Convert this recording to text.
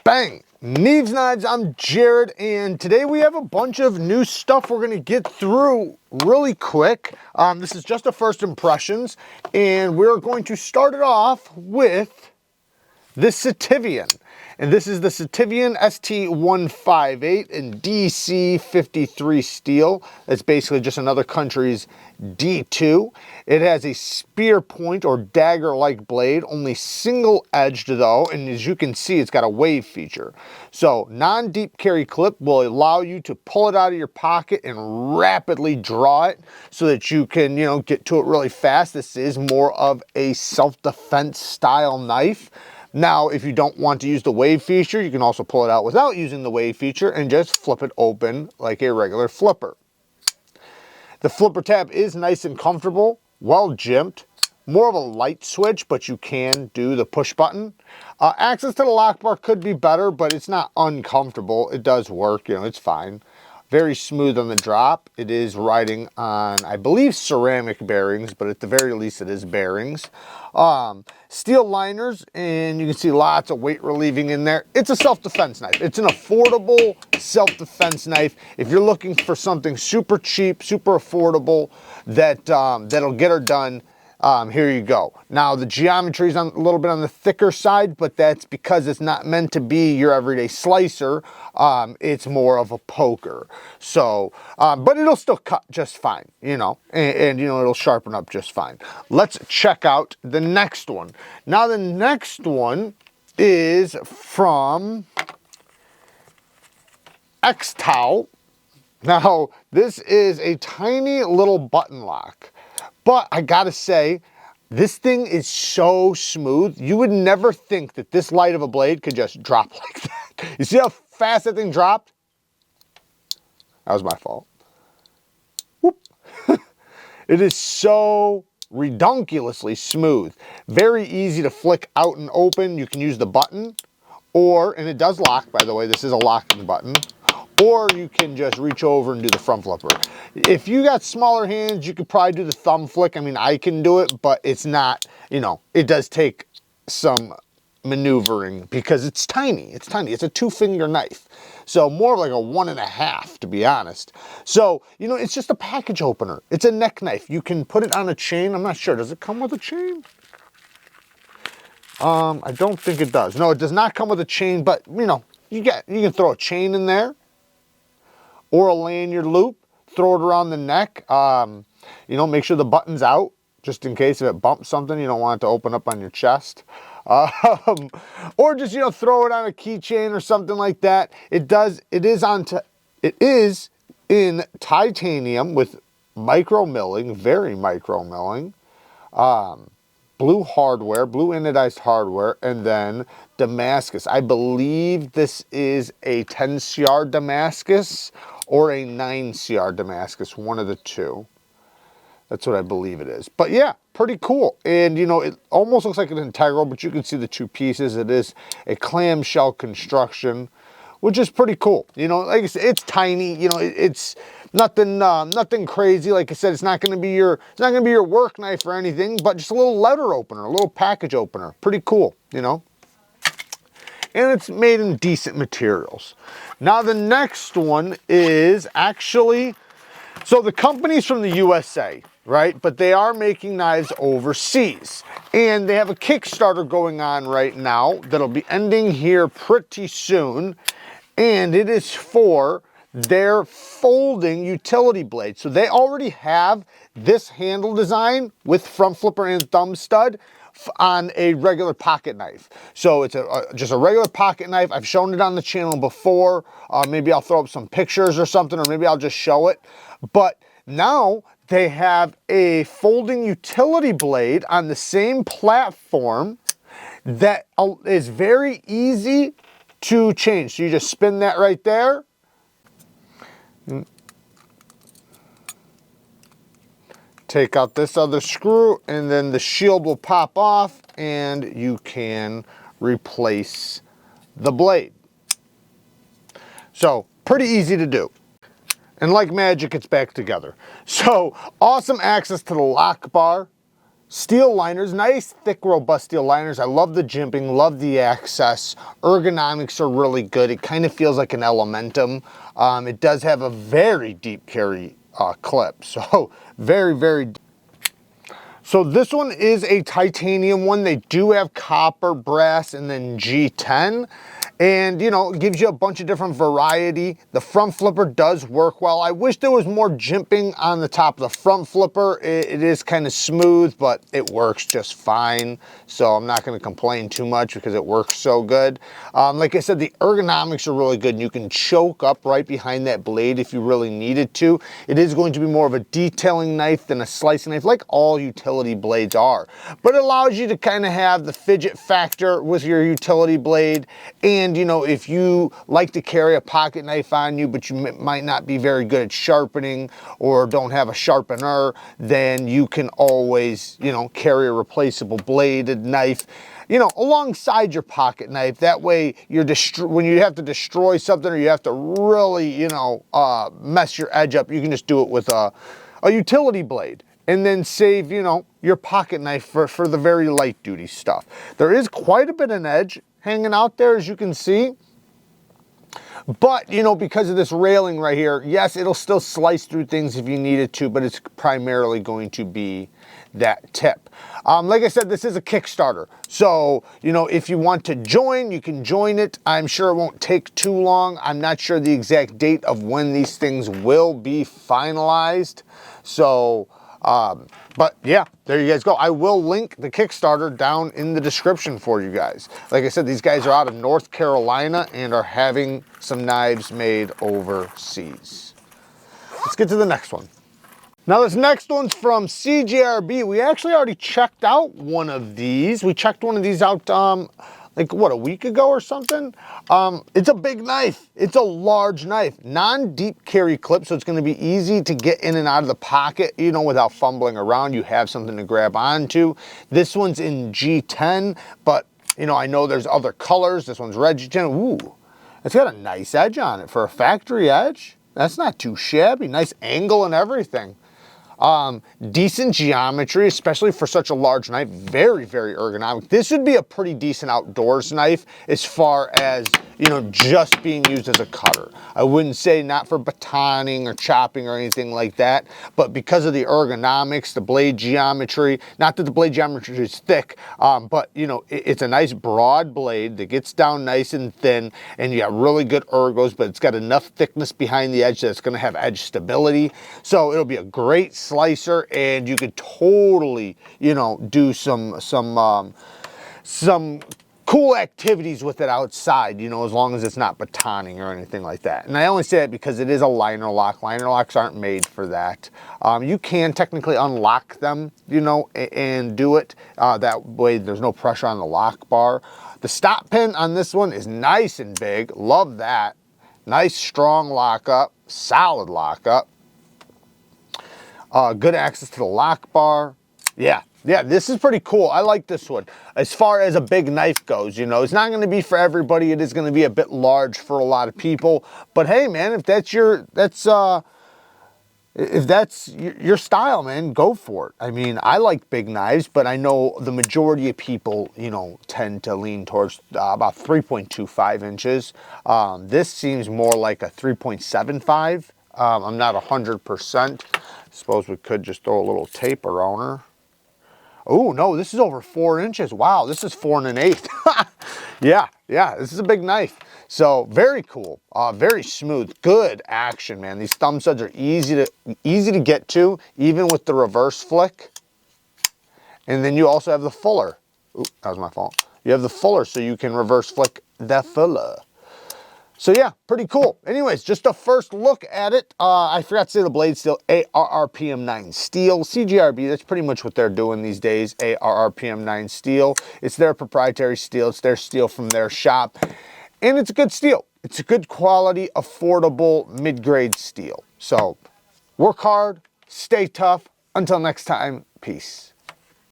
Bang! Neeves Knives, I'm Jared, and today we have a bunch of new stuff we're gonna get through really quick. This is just a first impressions, and we're going to start it off with the Sativian. And this is the Sativian ST158 in DC53 steel. It's basically just another country's D2. It has a spear point or dagger-like blade, only single-edged though, and as you can see, it's got a wave feature. So non-deep carry clip will allow you to pull it out of your pocket and rapidly draw it so that you can, get to it really fast. This is more of a self-defense style knife. Now, if you don't want to use the wave feature, you can also pull it out without using the wave feature and just flip it open like a regular flipper. The flipper tab is nice and comfortable, well jimped, more of a light switch, but you can do the push button. Access to the lock bar could be better, but it's not uncomfortable. It does work, it's fine. Very smooth on the drop. It is riding on, I believe, ceramic bearings, but at the very least it is bearings. Steel liners, and you can see lots of weight relieving in there. It's a self-defense knife. It's an affordable self-defense knife. If you're looking for something super cheap, super affordable, that'll get her done, here you go. Now the geometry is a little bit on the thicker side, but that's because it's not meant to be your everyday slicer. It's more of a poker. So, but it'll still cut just fine, and it'll sharpen up just fine. Let's check out the next one. Now the next one is from XTow. Now this is a tiny little button lock. But I gotta say, this thing is so smooth. You would never think that this light of a blade could just drop like that. You see how fast that thing dropped? That was my fault. Whoop. It is so redonkulously smooth. Very easy to flick out and open. You can use the button, and it does lock, by the way. This is a locking button. Or you can just reach over and do the front flipper. If you got smaller hands, you could probably do the thumb flick. I mean, I can do it, but it's not, it does take some maneuvering because it's tiny. It's tiny. It's a 2-finger knife. So more like a 1.5, to be honest. So, it's just a package opener. It's a neck knife. You can put it on a chain. I'm not sure. Does it come with a chain? I don't think it does. No, it does not come with a chain, but, you can throw a chain in there, or a lanyard loop, throw it around the neck, make sure the button's out, just in case if it bumps something, you don't want it to open up on your chest. Or just, throw it on a keychain or something like that. It is in titanium with micro milling, very micro milling, blue hardware, blue anodized hardware, and then Damascus. I believe this is a 10 CR Damascus or a 9 CR Damascus, one of the two. That's what I believe it is. But yeah, pretty cool. And it almost looks like an integral, but you can see the two pieces. It is a clamshell construction, which is pretty cool. Like I said, it's tiny. It's nothing crazy. Like I said, it's not going to be your work knife or anything, but just a little letter opener, a little package opener. Pretty cool, And it's made in decent materials. Now the next one is actually, so the company's from the USA, right? But they are making knives overseas. And they have a Kickstarter going on right now that'll be ending here pretty soon. And it is for their folding utility blade. So they already have this handle design with front flipper and thumb stud on a regular pocket knife. So it's just a regular pocket knife. I've shown it on the channel before. Maybe I'll throw up some pictures or something, or maybe I'll just show it. But now they have a folding utility blade on the same platform that is very easy to change. So you just spin that right there. Take out this other screw, and then the shield will pop off and you can replace the blade. So pretty easy to do. And like magic, it's back together. So awesome access to the lock bar. Steel liners, nice, thick, robust steel liners. I love the jimping, love the access. Ergonomics are really good. It kind of feels like an Elementum. It does have a very deep carry clip, so very, very deep. So this one is a titanium one. They do have copper, brass, and then G10. And, you know, it gives you a bunch of different variety. The front flipper does work well. I wish there was more jimping on the top of the front flipper. It is kind of smooth, but it works just fine. So I'm not going to complain too much because it works so good. Like I said, the ergonomics are really good. And you can choke up right behind that blade if you really needed to. It is going to be more of a detailing knife than a slicing knife, like all utility blades are. But it allows you to kind of have the fidget factor with your utility blade. And, you know, if you like to carry a pocket knife on you, but you might not be very good at sharpening or don't have a sharpener, then you can always, you know, carry a replaceable bladed knife, you know, alongside your pocket knife. That way, when you have to destroy something or you have to really, you know, mess your edge up, you can just do it with a utility blade. And then save, you know, your pocket knife for the very light duty stuff. There is quite a bit of edge hanging out there, as you can see. But, you know, because of this railing right here, yes, it'll still slice through things if you need it to, but it's primarily going to be that tip. Like I said, this is a Kickstarter. So, you know, if you want to join, you can join it. I'm sure it won't take too long. I'm not sure the exact date of when these things will be finalized. So, but yeah, there you guys go. I will link the Kickstarter down in the description for you guys. Like I said, these guys are out of North Carolina and are having some knives made overseas. Let's get to the next one. Now this next one's from CJRB. We actually already checked out one of these. We checked one of these out like what, a week ago or something. It's a big knife. It's a large knife, non-deep carry clip, so it's going to be easy to get in and out of the pocket, you know, without fumbling around. You have something to grab onto. This one's in G10, but you know, I know there's other colors. This one's red G10. Ooh, it's got a nice edge on it for a factory edge. That's not too shabby. Nice angle and everything. Decent geometry, especially for such a large knife. Very, very ergonomic. This would be a pretty decent outdoors knife as far as, you know, just being used as a cutter. I wouldn't say not for batoning or chopping or anything like that, but because of the ergonomics, the blade geometry, not that the blade geometry is thick, but you know, it's a nice broad blade that gets down nice and thin, and you got really good ergos, but it's got enough thickness behind the edge that it's going to have edge stability. So it'll be a great slicer, and you could totally, you know, do some cool activities with it outside, you know, as long as it's not batoning or anything like that. And I only say it because it is a liner lock. Liner locks aren't made for that. You can technically unlock them, you know, and do it. That way there's no pressure on the lock bar. The stop pin on this one is nice and big. Love that. Nice strong lockup, solid lockup. Good access to the lock bar. Yeah, this is pretty cool. I like this one. As far as a big knife goes, you know, it's not going to be for everybody. It is going to be a bit large for a lot of people. But hey, man, if that's your style, man, go for it. I mean, I like big knives, but I know the majority of people, you know, tend to lean towards about 3.25 inches. This seems more like a 3.75. I'm not 100%. Suppose we could just throw a little tape around her. Oh, no, this is over 4 inches. Wow, this is 4 1/8. Yeah, this is a big knife. So very cool, very smooth, good action, man. These thumb studs are easy to get to, even with the reverse flick. And then you also have the fuller. Ooh, that was my fault. You have the fuller, so you can reverse flick the fuller. So yeah, pretty cool. Anyways, just a first look at it. I forgot to say the blade steel, ARRPM9 steel. CJRB, that's pretty much what they're doing these days, ARRPM9 steel. It's their proprietary steel. It's their steel from their shop. And it's a good steel. It's a good quality, affordable, mid-grade steel. So work hard, stay tough. Until next time, peace.